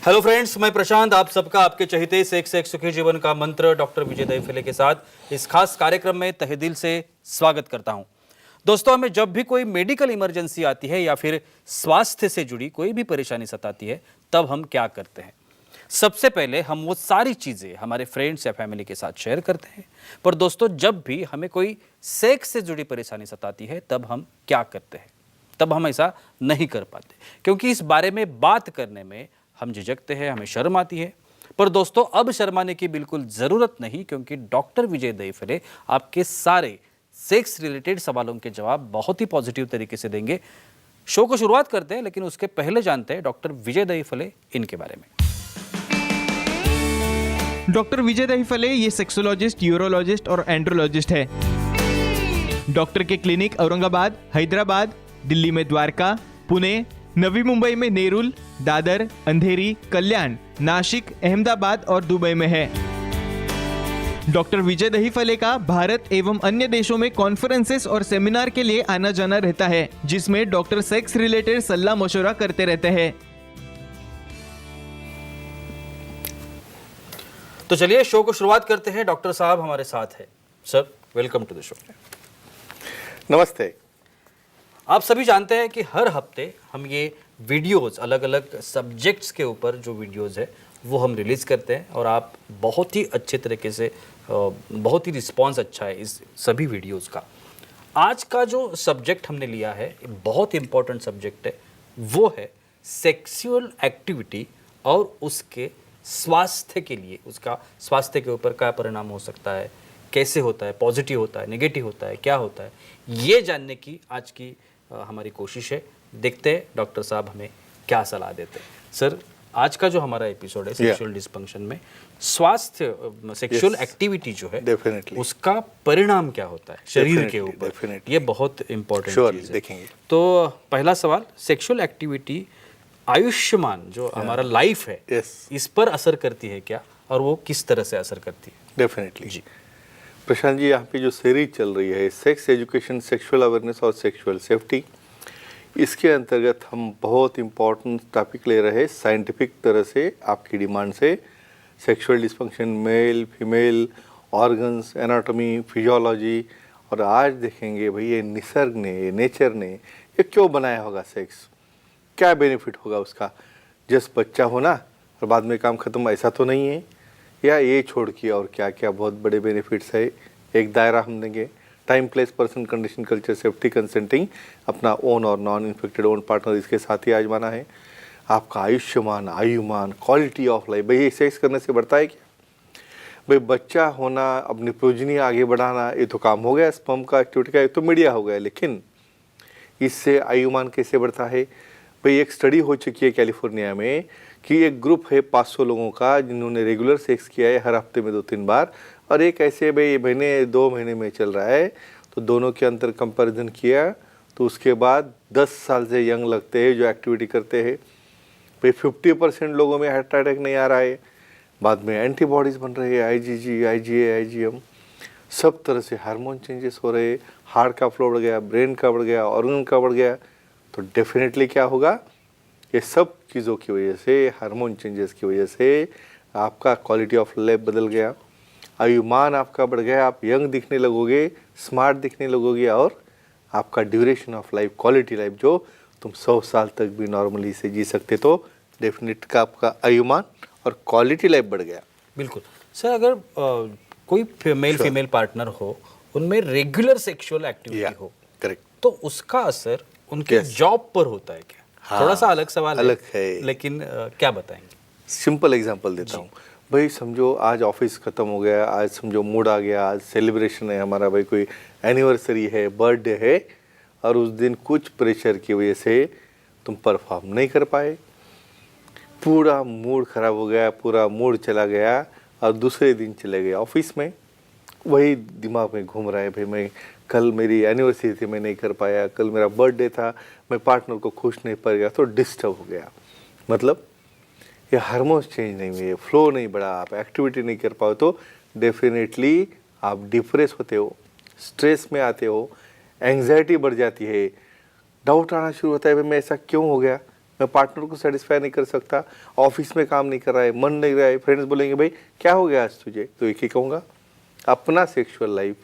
Hello friends, मैं प्रशांत आप सबका आपके चहेते सेक्स से एक सुखी जीवन का मंत्र डॉक्टर विजय दहीफले के साथ इस खास कार्यक्रम में तहे दिल से स्वागत करता हूं। दोस्तों, हमें जब भी कोई मेडिकल इमरजेंसी आती है या फिर स्वास्थ्य से जुड़ी कोई भी परेशानी सताती है, तब हम क्या करते हैं? सबसे पहले हम वो सारी चीजें हमारे फ्रेंड्स या फैमिली के साथ शेयर करते हैं। पर दोस्तों, जब भी हमें कोई सेक्स से जुड़ी परेशानी सताती है, तब हम क्या करते हैं? तब हम ऐसा नहीं कर पाते, क्योंकि इस बारे में बात करने में हम झिझकते हैं, हमें शर्म आती है। पर दोस्तों, अब शर्माने की बिल्कुल जरूरत नहीं, क्योंकि डॉक्टर विजय दहीफले आपके सारे सेक्स रिलेटेड सवालों के जवाब बहुत ही पॉजिटिव तरीके से देंगे। शो को शुरुआत करते हैं, लेकिन उसके पहले जानते हैं डॉक्टर विजय दहीफले इनके बारे में। डॉक्टर विजय दहीफले ये सेक्सोलॉजिस्ट, यूरोलॉजिस्ट और एंड्रोलॉजिस्ट है। डॉक्टर के क्लिनिक औरंगाबाद, हैदराबाद, दिल्ली में द्वारका, पुणे, नवी मुंबई में नेरुल, दादर, अंधेरी, कल्याण, नासिक, अहमदाबाद और दुबई में है। डॉक्टर विजय दहीफले का भारत एवं अन्य देशों में कॉन्फ्रेंसेस और सेमिनार के लिए आना जाना रहता है, जिसमें डॉक्टर सेक्स रिलेटेड सलाह मशवरा करते रहते हैं। तो चलिए शो को शुरुआत करते हैं। डॉक्टर साहब हमारे साथ है। Sir, welcome to the show. नमस्ते। आप सभी जानते हैं कि हर हफ्ते हम ये वीडियोस, अलग अलग सब्जेक्ट्स के ऊपर जो वीडियोस है वो हम रिलीज़ करते हैं, और आप बहुत ही अच्छे तरीके से, बहुत ही रिस्पांस अच्छा है इस सभी वीडियोस का। आज का जो सब्जेक्ट हमने लिया है, बहुत इंपॉर्टेंट सब्जेक्ट है, वो है सेक्सुअल एक्टिविटी और उसके स्वास्थ्य के लिए, उसका स्वास्थ्य के ऊपर क्या परिणाम हो सकता है, कैसे होता है, पॉजिटिव होता है, नेगेटिव होता है, क्या होता है, ये जानने की आज की हमारी कोशिश है। देखते हैं डॉक्टर साहब हमें क्या सलाह देते हैं। सर, आज का जो हमारा एपिसोड है सेक्सुअल डिस्फंक्शन में स्वास्थ्य, सेक्सुअल एक्टिविटी जो है, डेफिनेटली उसका परिणाम क्या होता है शरीर के ऊपर, डेफिनेटली ये बहुत इंपॉर्टेंट चीज है। देखेंगे। तो पहला सवाल, सेक्सुअल एक्टिविटी आयुष्मान जो हमारा लाइफ है, इस पर असर करती है क्या, और वो किस तरह से असर करती है? डेफिनेटली जी प्रशांत जी, यहाँ पे जो सीरीज चल रही है सेक्स एजुकेशन, सेक्सुअल अवेयरनेस और सेक्सुअल सेफ्टी, इसके अंतर्गत हम बहुत इम्पॉर्टेंट टॉपिक ले रहे हैं साइंटिफिक तरह से, आपकी डिमांड से। Sexual dysfunction, male female, organs, anatomy, physiology, और आज देखेंगे भाई ये निसर्ग ने, ये नेचर ने ये क्यों बनाया होगा सेक्स, क्या बेनिफिट होगा उसका। जस्ट बच्चा होना और बाद में काम खत्म, ऐसा तो नहीं है, या ये छोड़ के और क्या क्या बहुत बड़े बेनिफिट्स है। एक दायरा हम देंगे, time, place, person, condition, culture, safety, consenting, अपना ओन और नॉन इन्फेक्टेड ओन पार्टनर इसके साथ ही आजमाना है। आपका Ayushman, Ayushman, quality of life, भाई ये सेक्स करने से बढ़ता है क्या? भाई बच्चा होना, अपनी प्रोजनी आगे बढ़ाना, ये तो काम हो गया, स्पर्म का एक्टिविटी का, ये तो मीडिया हो गया, लेकिन इससे आयुमान कैसे बढ़ता है? भाई एक स्टडी हो चुकी है कैलिफोर्निया में कि एक ग्रुप है 500 लोगों का जिन्होंने रेगुलर सेक्स किया है हर हफ्ते में 2-3 बार, और एक ऐसे भाई महीने 2 महीने में चल रहा है, तो दोनों के अंतर कंपैरिजन किया, तो उसके बाद 10 साल से यंग लगते हैं जो एक्टिविटी करते हैं। भाई 50% लोगों में हार्ट अटैक नहीं आ रहा है, बाद में एंटीबॉडीज़ बन रहे हैं, IgG, IgA, IgM, सब तरह से हार्मोन चेंजेस हो रहे, हार्ट का फ्लो बढ़ गया, ब्रेन का बढ़ गया, ऑर्गन का बढ़ गया। तो डेफिनेटली क्या होगा, ये सब चीज़ों की वजह से, हार्मोन चेंजेस की वजह से आपका क्वालिटी ऑफ लाइफ बदल गया, आयुमान आपका बढ़ गया, आप यंग दिखने लगोगे, स्मार्ट दिखने लगोगे, और आपका duration of life, quality life जो तुम 100 साल तक भी नॉर्मली से जी सकते, तो डेफिनेट का आपका आयुमान और क्वालिटी लाइफ बढ़ गया। बिल्कुल। सर, अगर कोई मेल फीमेल पार्टनर हो, उनमें रेगुलर सेक्सुअल एक्टिविटी हो, करेक्ट, तो उसका असर उनके जॉब पर होता है क्या? हाँ, थोड़ा सा अलग सवाल अलग है, लेकिन क्या बताएंगे? सिंपल एग्जांपल देता हूँ। भाई समझो आज ऑफिस ख़त्म हो गया, आज समझो मूड आ गया, आज सेलिब्रेशन है हमारा, भाई कोई एनिवर्सरी है, बर्थडे है, और उस दिन कुछ प्रेशर की वजह से तुम परफॉर्म नहीं कर पाए, पूरा मूड ख़राब हो गया, पूरा मूड चला गया, और दूसरे दिन चले गए ऑफिस में, वही दिमाग में घूम रहा है, भाई मैं कल मेरी एनिवर्सरी थी, मैं नहीं कर पाया, कल मेरा बर्थडे था, मैं पार्टनर को खुश नहीं पा गया, तो डिस्टर्ब हो गया। मतलब ये हार्मोन्स चेंज नहीं हुए, फ्लो नहीं बढ़ा, आप एक्टिविटी नहीं कर पाओ, तो डेफिनेटली आप डिप्रेस होते हो, स्ट्रेस में आते हो, एंग्जाइटी बढ़ जाती है, डाउट आना शुरू होता है, भाई मैं ऐसा क्यों हो गया, मैं पार्टनर को सेटिस्फाई नहीं कर सकता, ऑफिस में काम नहीं कर रहा है, मन नहीं रहा है, फ्रेंड्स बोलेंगे भाई क्या हो गया आज तुझे, तो एक ही कहूँगा अपना सेक्सुअल लाइफ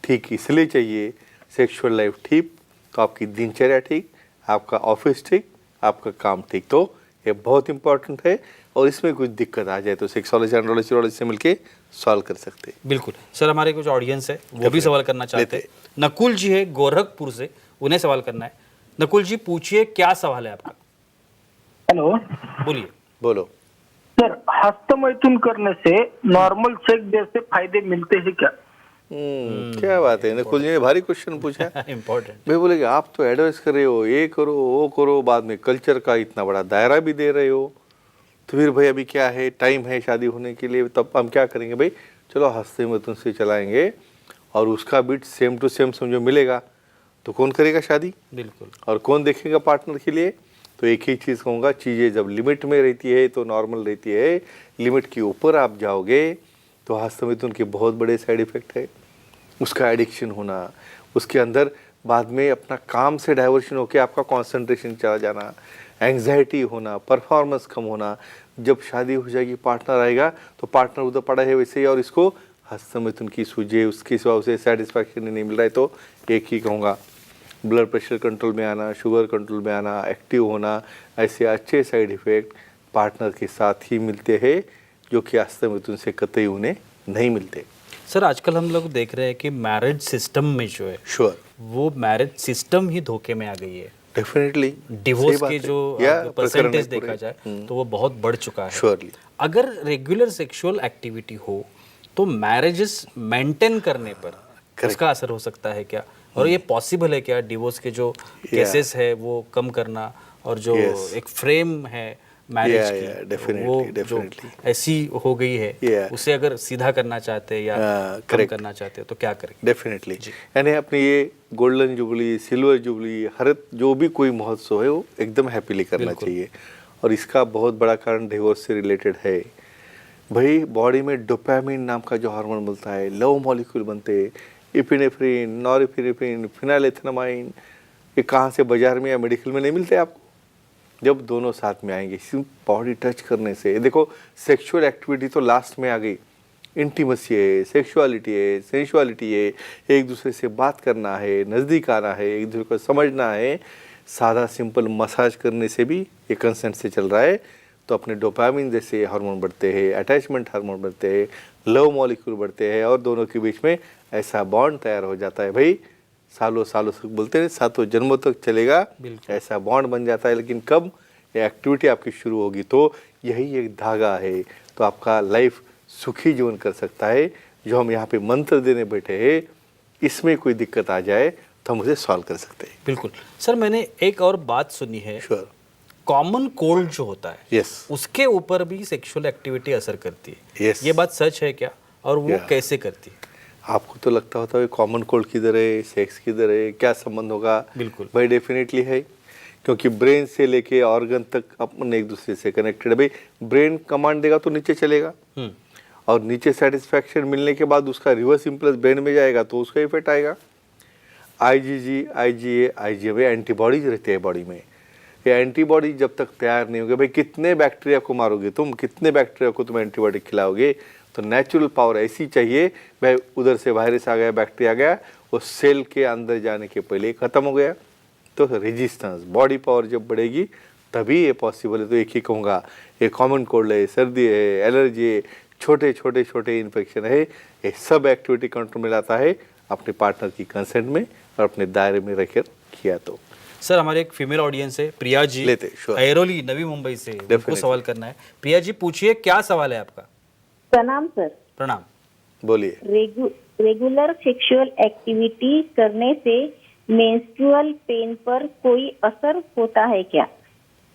ठीक इसलिए चाहिए। सेक्सुअल लाइफ ठीक तो आपकी दिनचर्या ठीक, आपका ऑफिस ठीक, आपका काम ठीक, तो ये बहुत इंपॉर्टेंट है। और इसमें कुछ दिक्कत आ जाए तो सेक्सोलॉजी एंड्रोलॉजी से मिलके सॉल्व कर सकते हैं। बिल्कुल सर, हमारे कुछ ऑडियंस है वो भी सवाल करना चाहते हैं। नकुल जी है गोरखपुर से, उन्हें सवाल करना है। नकुल जी पूछिए, क्या सवाल है आपका? हेलो बोलिए। बोलो। सर, हस्तमैथुन करने से नॉर्मल सेक्स जैसे फायदे मिलते हैं क्या? क्या बात है, नकुल जी ने भारी क्वेश्चन पूछा। इम्पोर्टेंट। मैं बोलेंगे आप तो एडवाइस कर रहे हो, ये करो वो करो, बाद में कल्चर का इतना बड़ा दायरा भी दे रहे हो, तो फिर भाई अभी क्या है, टाइम है शादी होने के लिए, तब हम क्या करेंगे भाई, चलो हस्तमैथुन से चलाएंगे और उसका बीट सेम टू सेम समझो मिलेगा तो कौन करेगा शादी? बिल्कुल। और कौन देखेगा पार्टनर के लिए? तो एक ही चीज़ कहूँगा, चीज़ें जब लिमिट में रहती है तो नॉर्मल रहती है, लिमिट के ऊपर आप जाओगे तो हस्तमैथुन के बहुत बड़े साइड इफ़ेक्ट है। उसका एडिक्शन होना, उसके अंदर बाद में अपना काम से डाइवर्शन होकर आपका कंसंट्रेशन चला जाना, एंग्जाइटी होना, परफॉर्मेंस कम होना। जब शादी हो जाएगी, पार्टनर आएगा तो पार्टनर उधर पड़ा है वैसे ही, और इसको हस्तमैथुन की सूझे, उसके सिवा उसे सेटिस्फैक्शन नहीं मिल रहा है, तो एक ही कहूँगा ब्लड प्रेशर कंट्रोल में आना, शुगर कंट्रोल में आना, एक्टिव होना, ऐसे अच्छे साइड इफ़ेक्ट पार्टनर के साथ ही मिलते हैं जो कि हस्तमैथुन से कतई उन्हें नहीं मिलते। सर आजकल हम लोग देख रहे हैं कि मैरिज सिस्टम में जो है श्योर, वो मैरिज सिस्टम ही धोखे में आ गई है। डेफिनेटली डिवोर्स के जो परसेंटेज देखा जाए तो वो बहुत बढ़ चुका है। श्योरली अगर रेगुलर सेक्सुअल एक्टिविटी हो तो मैरिजेस मेंटेन करने पर उसका असर हो सकता है क्या? और ये पॉसिबल है क्या, डिवोर्स के जो केसेस है वो कम करना, और जो एक फ्रेम है मैरिज की वो जो ऐसी हो गई है उसे अगर सीधा करना चाहते हैं या कम करना चाहते हैं तो क्या करेंगे? डेफिनेटली, यानी अपनी ये गोल्डन जुबली, सिल्वर जुबली, हर जो भी कोई महोत्सव है वो एकदम हैप्पीली करना चाहिए। और इसका बहुत बड़ा कारण डिवोर्स से रिलेटेड है। भाई बॉडी में डोपामिन नाम का जो हार्मोन मिलता है, लव मॉलिक्यूल बनते हैं, इपिनेफ्रिन, नॉरएपिनेफ्रिन, फिनाइलेथेनामाइन, ये कहाँ से बाजार में या मेडिकल में नहीं मिलते आपको। जब दोनों साथ में आएंगे, सिर्फ बॉडी टच करने से, देखो सेक्सुअल एक्टिविटी तो लास्ट में आ गई, इंटीमेसी है, सेक्सुअलिटी है, सेंसुअलिटी है, एक दूसरे से बात करना है, नज़दीक आना है, एक दूसरे को समझना है। सादा सिंपल मसाज करने से भी ये कंसेंट से चल रहा है, तो अपने डोपामिन जैसे हार्मोन बढ़ते हैं, अटैचमेंट हार्मोन बढ़ते हैं, लव मॉलिक्यूल बढ़ते हैं, और दोनों के बीच में ऐसा बॉन्ड तैयार हो जाता है। भाई सालों सालों तक बोलते हैं, 7 जन्मों तक चलेगा, ऐसा बॉन्ड बन जाता है। लेकिन कब ये एक्टिविटी आपकी शुरू होगी, तो यही एक धागा है, तो आपका लाइफ सुखी जीवन कर सकता है। जो हम यहाँ पे मंत्र देने बैठे हैं, इसमें कोई दिक्कत आ जाए तो हम उसे सॉल्व कर सकते हैं। बिल्कुल सर, मैंने एक और बात सुनी है, श्योर, कॉमन कोल्ड जो होता है यस, उसके ऊपर भी सेक्सुअल एक्टिविटी असर करती है। यस, ये बात सच है क्या, और वो कैसे करती है? आपको तो लगता होता है कॉमन कोल्ड किधर है, सेक्स किधर है, क्या संबंध होगा? बिल्कुल भाई डेफिनेटली है, क्योंकि ब्रेन से लेके ऑर्गन तक अपन एक दूसरे से कनेक्टेड है। भाई ब्रेन कमांड देगा तो नीचे चलेगा, और नीचे सेटिस्फैक्शन मिलने के बाद उसका रिवर्स इम्पल्स ब्रेन में जाएगा तो उसका इफेक्ट आएगा। IgG, IgA, IgA एंटीबॉडीज रहते हैं बॉडी में। ये एंटीबॉडी जब तक तैयार नहीं होंगे, भाई कितने बैक्टीरिया को मारोगे तुम, कितने बैक्टीरिया को तुम एंटीबॉडी खिलाओगे? तो नेचुरल पावर ऐसी चाहिए, भाई उधर से वायरस आ गया, बैक्टीरिया आ गया, वो सेल के अंदर जाने के पहले खत्म हो गया। तो रेजिस्टेंस, बॉडी पावर जब बढ़ेगी तभी ये पॉसिबल है। तो एक ही कहूँगा, ये कॉमन कोल्ड है, सर्दी है, एलर्जी है, छोटे छोटे छोटे इन्फेक्शन है, ये सब एक्टिविटी कंट्रोल में लाता है अपने पार्टनर की कंसेंट में और अपने दायरे में रखकर किया। तो सर हमारे एक फीमेल ऑडियंस है, प्रिया जी लेते, sure. ऐरोली नवी मुंबई से, उनको सवाल करना है। प्रिया जी पूछिए, क्या सवाल है आपका? प्रणाम सर। प्रणाम, बोलिए। रेगुलर सेक्सुअल एक्टिविटी करने से मेंस्ट्रुअल पेन पर कोई असर होता है क्या?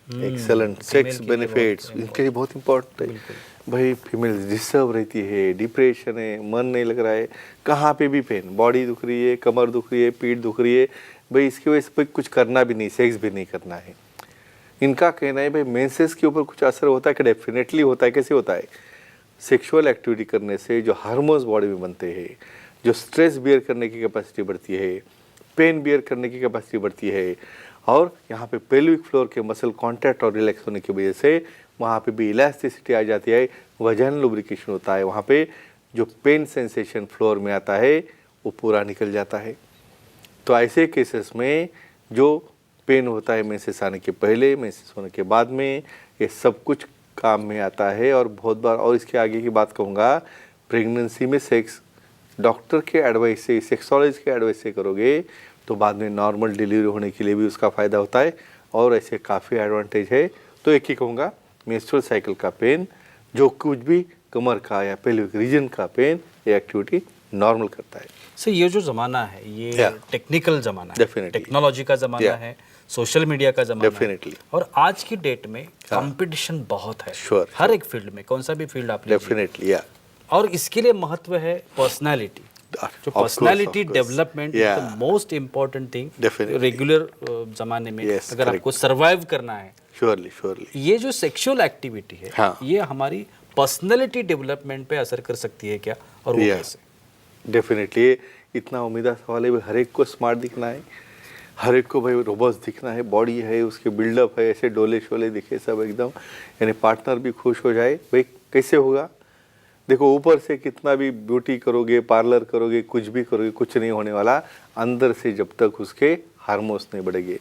एक्सेलेंट, सेक्स बेनिफिट्स इनके लिए बहुत इंपॉर्टेंट है। भाई फीमेल डिस्टर्ब रहती है, डिप्रेशन है, मन नहीं लग रहा है, कहाँ पे भी पेन, बॉडी दुख रही है, कमर दुख रही है, पीठ दुख रही है, भाई इसकी वजह से कुछ करना भी नहीं, सेक्स भी नहीं करना है। इनका कहना है भाई मेंसेस के ऊपर कुछ असर होता है कि? डेफिनेटली होता है। कैसे होता है? सेक्सुअल एक्टिविटी करने से जो हार्मोन्स बॉडी में बनते हैं, जो स्ट्रेस बियर करने की कैपेसिटी बढ़ती है, पेन बियर करने की कैपेसिटी बढ़ती है, और यहाँ पे पेल्विक फ्लोर के मसल कॉन्टैक्ट और रिलैक्स होने की वजह से वहाँ पे भी इलास्टिसिटी आ जाती है, वजन लुब्रिकेशन होता है, वहाँ पे जो पेन सेंसेशन फ्लोर में आता है वो पूरा निकल जाता है। तो ऐसे केसेस में जो पेन होता है मेंसेस आने के पहले, मेंसेस होने के बाद में, ये सब कुछ काम में आता है। और बहुत बार, और इसके आगे की बात कहूँगा, प्रेगनेंसी में सेक्स डॉक्टर के एडवाइस से, सेक्सोलॉजिस्ट के एडवाइस से करोगे तो बाद में नॉर्मल डिलीवरी होने के लिए भी उसका फ़ायदा होता है और ऐसे काफ़ी एडवांटेज है। तो एक ही कहूँगा, मेंस्ट्रुअल साइकिल का पेन, जो कुछ भी कमर का या पेल्विक रीजन का पेन, ये एक्टिविटी नॉर्मल करता है। सर ये जो ज़माना है ये Yeah. टेक्निकल ज़माना है, Definitely. टेक्नोलॉजी का ज़माना Yeah. है, सोशल मीडिया का ज़माना Definitely. है, और आज की डेट में कंपटीशन बहुत है। Sure, हर एक फील्ड में, कौन सा भी फील्ड आप लीजिए, डेफिनेटली या और इसके लिए महत्व है पर्सनालिटी। जो personality development is the most important thing Definitely. Regular ज़माने में। Yes, अगर correct. आपको सर्वाइव करना है, श्योरली ये जो सेक्सुअल एक्टिविटी है, हाँ. ये हमारी पर्सनालिटी डेवलपमेंट पे असर कर सकती है क्या, और वो Yeah. कैसे? डेफिनेटली इतना उम्मीदा सवाल है भाई, हर एक को स्मार्ट दिखना है, हर एक को भाई रोबस्ट दिखना है, बॉडी है, उसके बिल्डअप है, ऐसे डोले शोले दिखे सब एकदम, यानी पार्टनर भी खुश हो जाए। भाई कैसे होगा? देखो ऊपर से कितना भी ब्यूटी करोगे, पार्लर करोगे, कुछ भी करोगे, कुछ नहीं होने वाला अंदर से जब तक उसके हार्मोन्स नहीं बढ़ेंगे।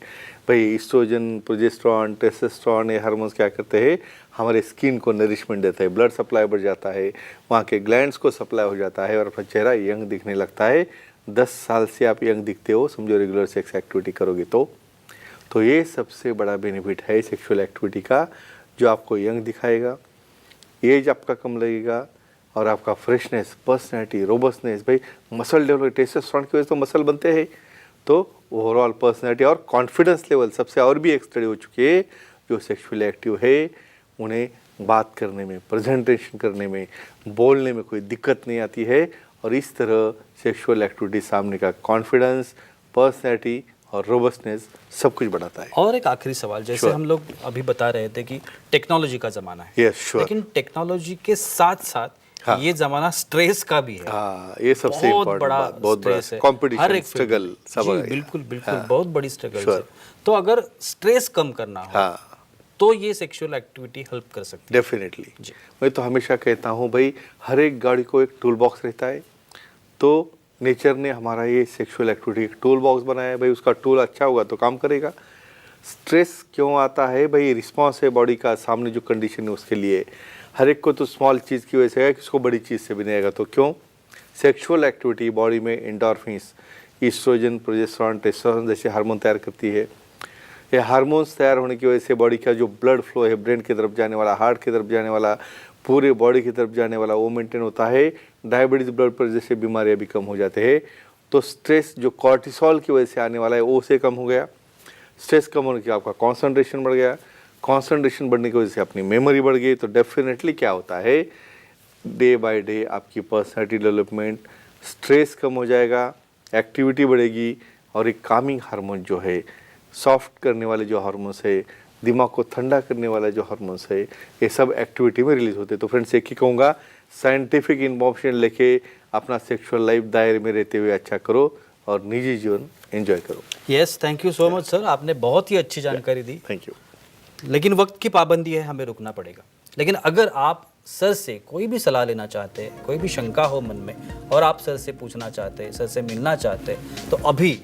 भाई ईस्ट्रोजन, प्रोजेस्टेरॉन, टेस्टोस्टेरोन, ये हार्मोन्स क्या करते हैं, हमारे स्किन को नरिशमेंट देता है, ब्लड सप्लाई बढ़ जाता है, वहाँ के ग्लैंड्स को सप्लाई हो जाता है और अपना चेहरा यंग दिखने लगता है। 10 साल से आप यंग दिखते हो, समझो रेगुलर सेक्स एक्टिविटी करोगे तो ये सबसे बड़ा बेनिफिट है सेक्सुअल एक्टिविटी का, जो आपको यंग दिखाएगा, एज आपका कम लगेगा और आपका फ्रेशनेस, पर्सनैलिटी, रोबस्टनेस, भाई मसल डेवलप, टेस्टोस्टेरोन की वजह से तो मसल बनते हैं, तो ओवरऑल पर्सनैलिटी और कॉन्फिडेंस लेवल सबसे और भी एक स्टडी हो चुकी है, जो सेक्सुअली एक्टिव है उन्हें बात करने में, प्रेजेंटेशन करने में, बोलने में कोई दिक्कत नहीं आती है। और इस तरह सेक्सुअल एक्टिविटी सामने का कॉन्फिडेंस, पर्सनैलिटी और रोबस्टनेस सब कुछ बढ़ाता है। और एक आखिरी सवाल, जैसे Sure. हम लोग अभी बता रहे थे कि टेक्नोलॉजी का ज़माना है, Yes, sure. लेकिन टेक्नोलॉजी के साथ साथ हाँ. ये ज़माना स्ट्रेस का भी है। हाँ, ये सबसे बहुत इम्पोर्टेंट बड़ा बात, बहुत बड़ा स्ट्रेस है, हर कॉम्पिटिशन, एक फील्ड स्ट्रगल में। सब जी, आ गया। बिल्कुल बिल्कुल, हाँ. बहुत बड़ी स्ट्रगल Sure. है। तो अगर स्ट्रेस कम करना हो हाँ, तो ये सेक्सुअल एक्टिविटी हेल्प कर सकती है। डेफिनेटली। जी। मैं तो हमेशा कहता हूँ भाई, हर एक गाड़ी को एक टूल बॉक्स रहता है, तो नेचर ने हमारा ये सेक्सुअल एक्टिविटी एक टूल बॉक्स बनाया है। भाई उसका टूल अच्छा होगा तो काम करेगा। स्ट्रेस क्यों आता है? भाई रिस्पॉन्स है बॉडी का सामने जो कंडीशन है उसके लिए। हर एक को तो स्मॉल चीज़ की वजह से है, किसको बड़ी चीज़ से भी नहीं आएगा। तो क्यों? सेक्सुअल एक्टिविटी बॉडी में एंडोर्फिन्स, ईस्ट्रोजन, प्रोजेस्टेरॉन, टेस्टोस्टेरोन जैसे हार्मोन तैयार करती है। ये हार्मोन्स तैयार होने की वजह से बॉडी का जो ब्लड फ्लो है, ब्रेन की तरफ जाने वाला, हार्ट की तरफ जाने वाला, पूरे बॉडी की तरफ जाने वाला, वो मेंटेन होता है। डायबिटीज़, ब्लड प्रेशर जैसे बीमारियाँ भी कम हो जाते हैं। तो स्ट्रेस जो कॉर्टिसोल की वजह से आने वाला है वो से कम हो गया। स्ट्रेस कम होने के आपका कॉन्सेंट्रेशन बढ़ गया। कॉन्सेंट्रेशन बढ़ने की वजह से अपनी मेमोरी बढ़ गई। तो डेफिनेटली क्या होता है, डे बाय डे आपकी पर्सनैलिटी डेवलपमेंट, स्ट्रेस कम हो जाएगा, एक्टिविटी बढ़ेगी और एक कामिंग हार्मोन जो है, सॉफ्ट करने वाले जो हार्मोन्स है, दिमाग को ठंडा करने वाला जो हार्मोन्स है, ये सब एक्टिविटी में रिलीज होते हैं। तो फ्रेंड्स एक ही कहूँगा, साइंटिफिक इन्फॉर्मेशन लेके अपना सेक्सुअल लाइफ दायरे में रहते हुए अच्छा करो और निजी जीवन एंजॉय करो। Yes, thank you so much sir, आपने बहुत ही अच्छी जानकारी दी। Thank you. लेकिन वक्त की पाबंदी है, हमें रुकना पड़ेगा। लेकिन अगर आप सर से कोई भी सलाह लेना चाहते हैं, कोई भी शंका हो मन में और आप सर से पूछना चाहते हैं, सर से मिलना चाहते हैं, तो अभी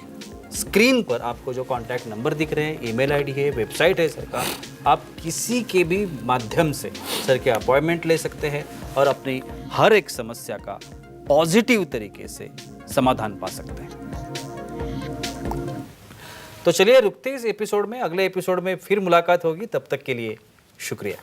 स्क्रीन पर आपको जो कॉन्टैक्ट नंबर दिख रहे हैं, ईमेल आईडी है, वेबसाइट है सर का, आप किसी के भी माध्यम से सर के अपॉइंटमेंट ले सकते हैं और अपनी हर एक समस्या का पॉजिटिव तरीके से समाधान पा सकते हैं। तो चलिए रुकते इस एपिसोड में, अगले एपिसोड में फिर मुलाकात होगी। तब तक के लिए शुक्रिया।